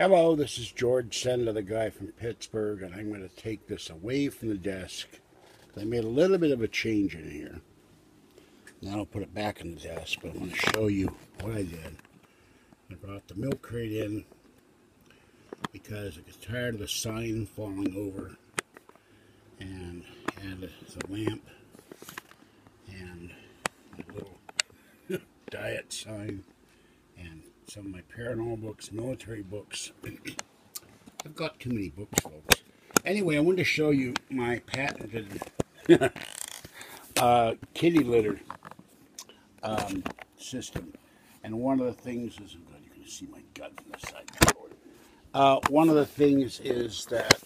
Hello, this is George Senda, the guy from Pittsburgh, and I'm going to take this away from the desk. I made a little bit of a change in here. Now I'll put it back in the desk, but I want to show you what I did. I brought the milk crate in because I was tired of the sign falling over, and added the lamp and a little diet sign and some of my paranormal books, military books. I've got too many books, folks. Anyway, I wanted to show you my patented kitty litter system. And one of the things is, oh God, you can see my gut from the side. One of the things is that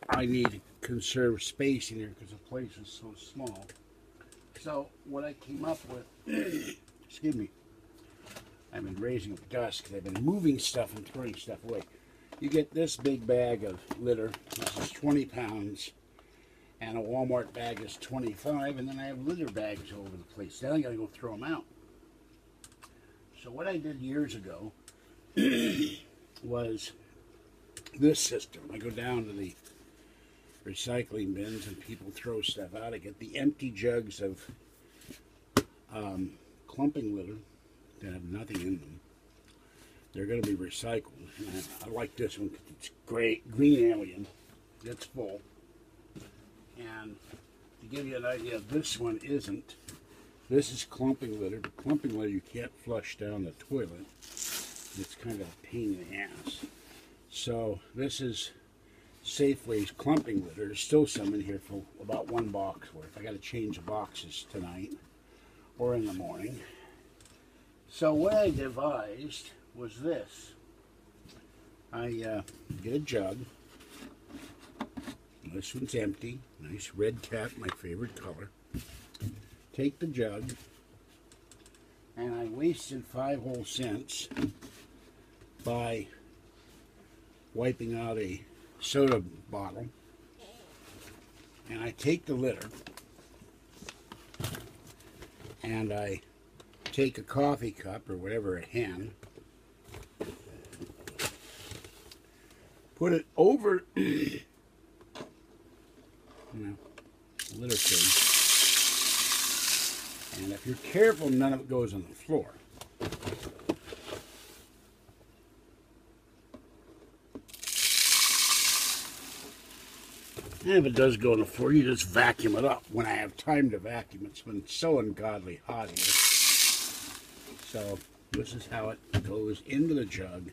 I need to conserve space in here because the place is so small. So what I came up with, excuse me, I've been raising up dust because I've been moving stuff and throwing stuff away. You get this big bag of litter. This is 20 pounds. And a Walmart bag is 25. And then I have litter bags all over the place. Then I got to go throw them out. So what I did years ago was this system. I go down to the recycling bins and people throw stuff out. I get the empty jugs of clumping litter that have nothing in them. They're going to be recycled. And I like this one because it's great, green alien. It's full. And to give you an idea, this one isn't. This is clumping litter. But clumping litter you can't flush down the toilet. It's kind of a pain in the ass. So this is Safeway's clumping litter. There's still some in here for about one box worth. I got to change the boxes tonight or in the morning. So what I devised was this. I get a jug. This one's empty. Nice red cap, my favorite color. Take the jug, and I wasted 5 whole cents by wiping out a soda bottle. And I take the litter, and I take a coffee cup or whatever, a hen, put it over litter thing, and if you're careful, none of it goes on the floor. And if it does go on the floor, you just vacuum it up. When I have time to vacuum, it's been so ungodly hot here. So this is how it goes into the jug.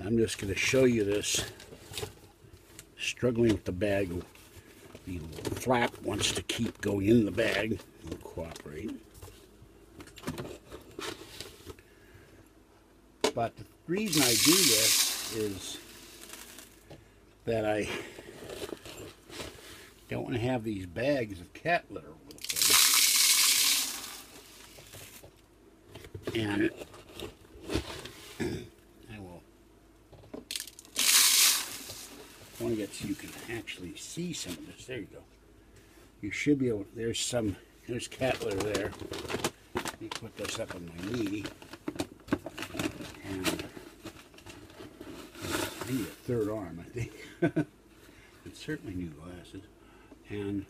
I'm just going to show you this. Struggling with the bag. The flap wants to keep going in the bag. It'll cooperate. But the reason I do this is that I don't want to have these bags of cat litter over the place. And I will want to get so you can actually see some of this. There you go. You should be able to, there's cat litter there. Let me put this up on my knee. And I need a third arm, I think. It's certainly new glasses. And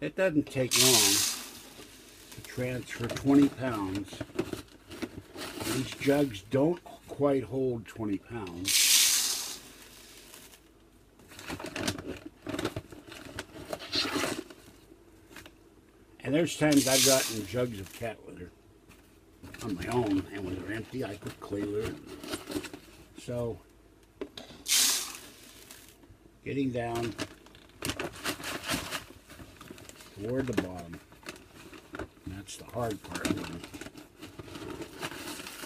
it doesn't take long to transfer 20 pounds. These jugs don't quite hold 20 pounds. And there's times I've gotten jugs of cat litter on my own, and when they're empty, I put clay litter. So, getting down toward the bottom, and that's the hard part. When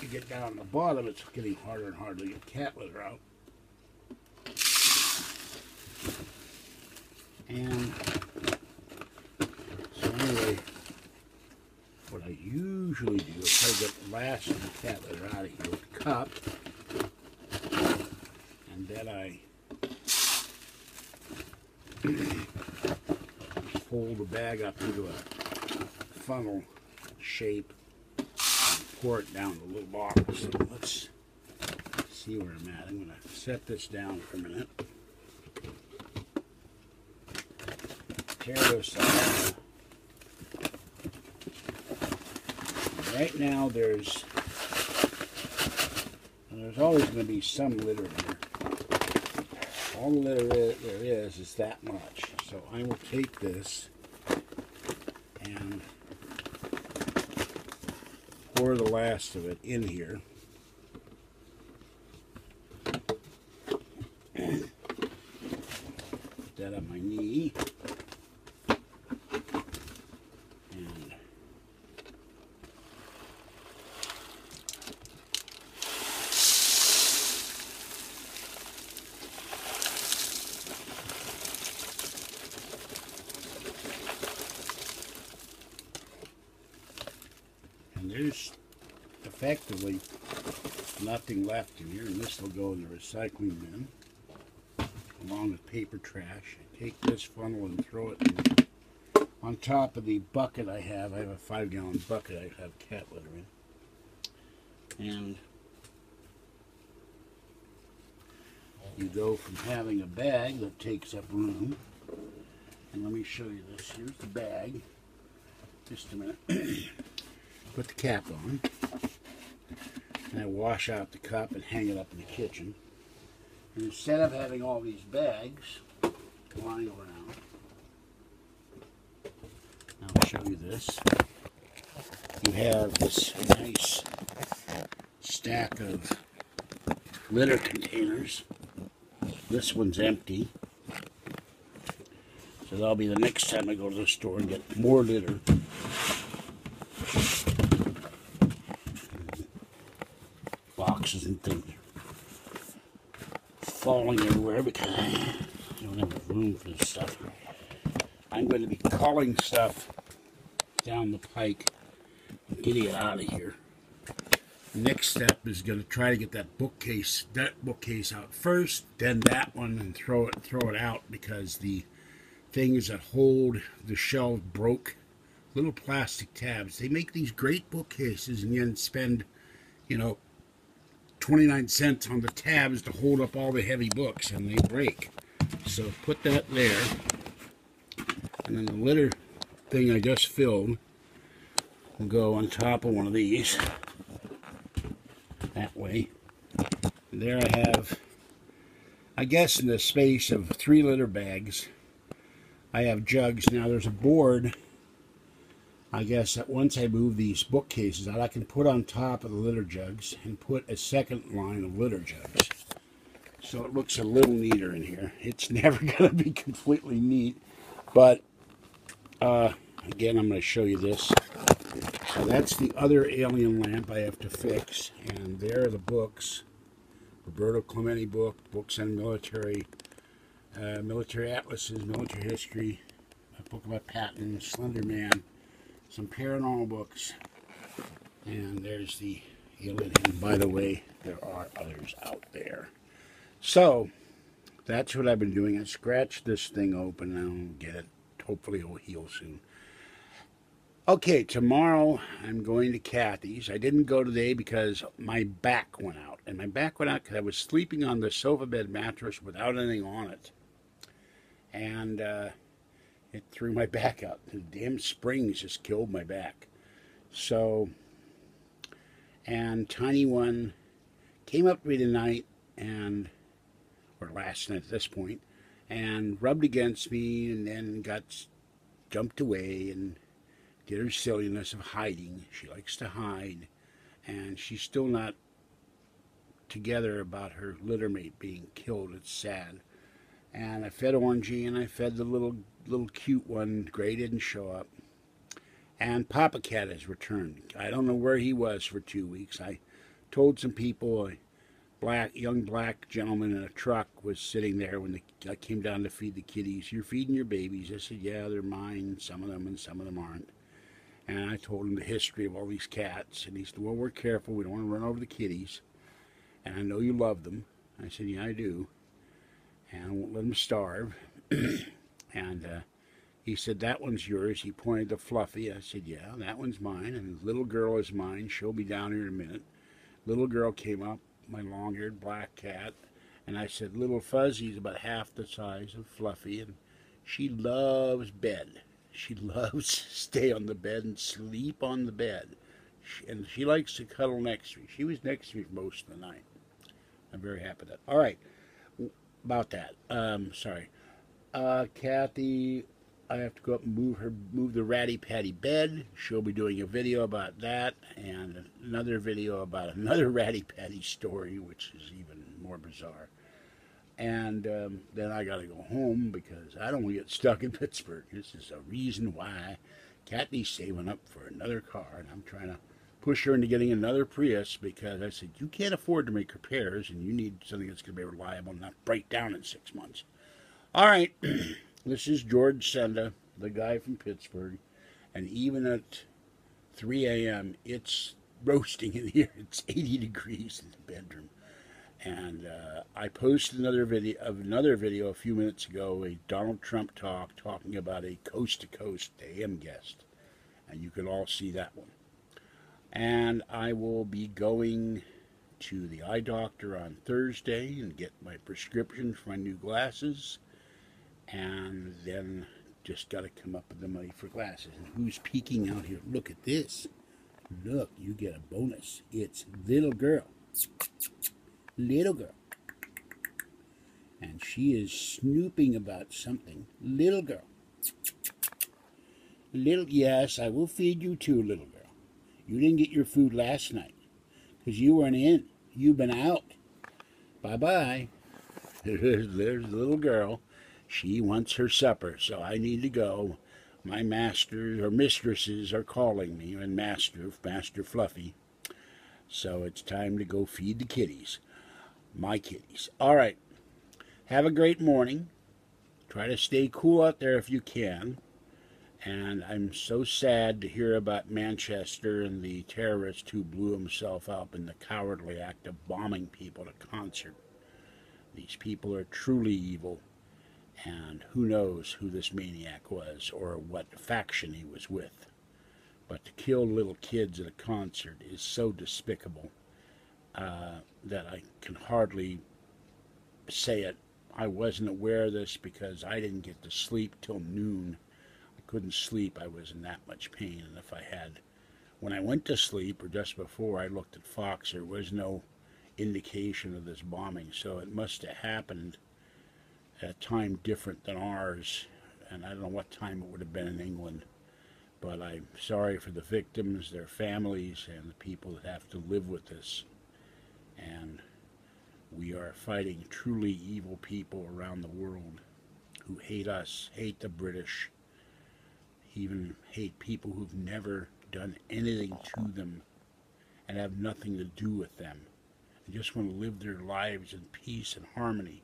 you get down the bottom, it's getting harder and harder to get cat litter out. And so anyway, what I usually do is try to get the last of the cat litter out of here with a cup, and then I fold the bag up into a funnel shape and pour it down the little bottle. So let's see where I'm at. I'm going to set this down for a minute. Tear this off. Right now there's always going to be some litter here. All the litter there is that much. So I will take this and pour the last of it in here. Put that on my knee. And there's effectively nothing left in here, and this will go in the recycling bin along with paper trash. I take this funnel and throw it in, on top of the bucket I have. I have a 5-gallon bucket I have cat litter in. And you go from having a bag that takes up room, and let me show you this. Here's the bag. Just a minute. Put the cap on, and I wash out the cup and hang it up in the kitchen. And instead of having all these bags lying around, I'll show you this. You have this nice stack of litter containers. This one's empty, so that'll be the next time I go to the store and get more litter. Boxes and things falling everywhere because I don't have room for this stuff. I'm going to be culling stuff down the pike and getting it out of here. The next step is going to try to get that bookcase out first, then that one, and throw it out because the things that hold the shelf broke. Little plastic tabs. They make these great bookcases and then spend, 29 cents on the tabs to hold up all the heavy books, and they break. So put that there, and then the litter thing I just filled will go on top of one of these that way. And there I have, I guess in the space of 3 litter bags, I have jugs. Now there's a board, I guess, that once I move these bookcases out, I can put on top of the litter jugs and put a second line of litter jugs. So it looks a little neater in here. It's never going to be completely neat, but again, I'm going to show you this. So that's the other alien lamp I have to fix, and there are the books. Roberto Clemente books on military atlases, military history, a book about Patton, Slender Man, some paranormal books, and there's the alien. And by the way, there are others out there. So that's what I've been doing. I scratched this thing open and I'll get it. Hopefully it'll heal soon. Okay, tomorrow I'm going to Kathy's. I didn't go today because my back went out. And my back went out because I was sleeping on the sofa bed mattress without anything on it. And it threw my back out. The damn springs just killed my back. So, and Tiny One came up to me tonight, or last night at this point, and rubbed against me and then got jumped away and did her silliness of hiding. She likes to hide, and she's still not together about her littermate being killed. It's sad. And I fed Orangey, and I fed the little cute one. Gray didn't show up. And Papa Cat has returned. I don't know where he was for 2 weeks. I told some people a young black gentleman in a truck was sitting there when I came down to feed the kitties. You're feeding your babies? I said, yeah, they're mine, some of them, and some of them aren't. And I told him the history of all these cats. And he said, well, we're careful. We don't want to run over the kitties. And I know you love them. I said, yeah, I do. And I won't let them starve. And He said, that one's yours. He pointed to Fluffy. I said, yeah, that one's mine. And little girl is mine. She'll be down here in a minute. Little girl came up, my long-haired black cat. And I said, little Fuzzy's about half the size of Fluffy. And she loves bed. She loves to stay on the bed and sleep on the bed. And she likes to cuddle next to me. She was next to me for most of the night. I'm very happy with that. All right, about that. Sorry. Kathy, I have to go up and move the Ratty Patty bed. She'll be doing a video about that and another video about another Ratty Patty story, which is even more bizarre. And then I got to go home because I don't want to get stuck in Pittsburgh. This is a reason why Kathy's saving up for another car, and I'm trying to push her into getting another Prius because I said, you can't afford to make repairs, and you need something that's going to be reliable and not break down in 6 months. All right, this is George Senda, the guy from Pittsburgh, and even at 3 a.m., it's roasting in here. It's 80 degrees in the bedroom. And I posted another video a few minutes ago, a Donald Trump talk talking about a coast-to-coast AM guest. And you can all see that one. And I will be going to the eye doctor on Thursday and get my prescription for my new glasses. And then just got to come up with the money for glasses. And who's peeking out here? Look at this. Look, you get a bonus. It's little girl. Little girl. And she is snooping about something. Little girl. Yes, I will feed you too, little girl. You didn't get your food last night because you weren't in. You've been out. Bye-bye. There's the little girl. She wants her supper, so I need to go. My masters or mistresses are calling me, and Master Fluffy. So it's time to go feed the kitties. My kitties. All right. Have a great morning. Try to stay cool out there if you can. And I'm so sad to hear about Manchester and the terrorist who blew himself up in the cowardly act of bombing people at a concert. These people are truly evil. And who knows who this maniac was or what faction he was with. But to kill little kids at a concert is so despicable that I can hardly say it. I wasn't aware of this because I didn't get to sleep till noon. I couldn't sleep. I was in that much pain. And if I had, when I went to sleep or just before I looked at Fox, there was no indication of this bombing. So it must have happened at a time different than ours, and I don't know what time it would have been in England, but I'm sorry for the victims, their families, and the people that have to live with this. And we are fighting truly evil people around the world who hate us, hate the British, even hate people who've never done anything to them and have nothing to do with them, and just want to live their lives in peace and harmony.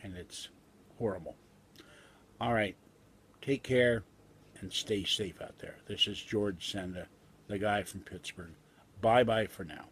And it's horrible. All right. Take care and stay safe out there. This is George Senda, the guy from Pittsburgh. Bye-bye for now.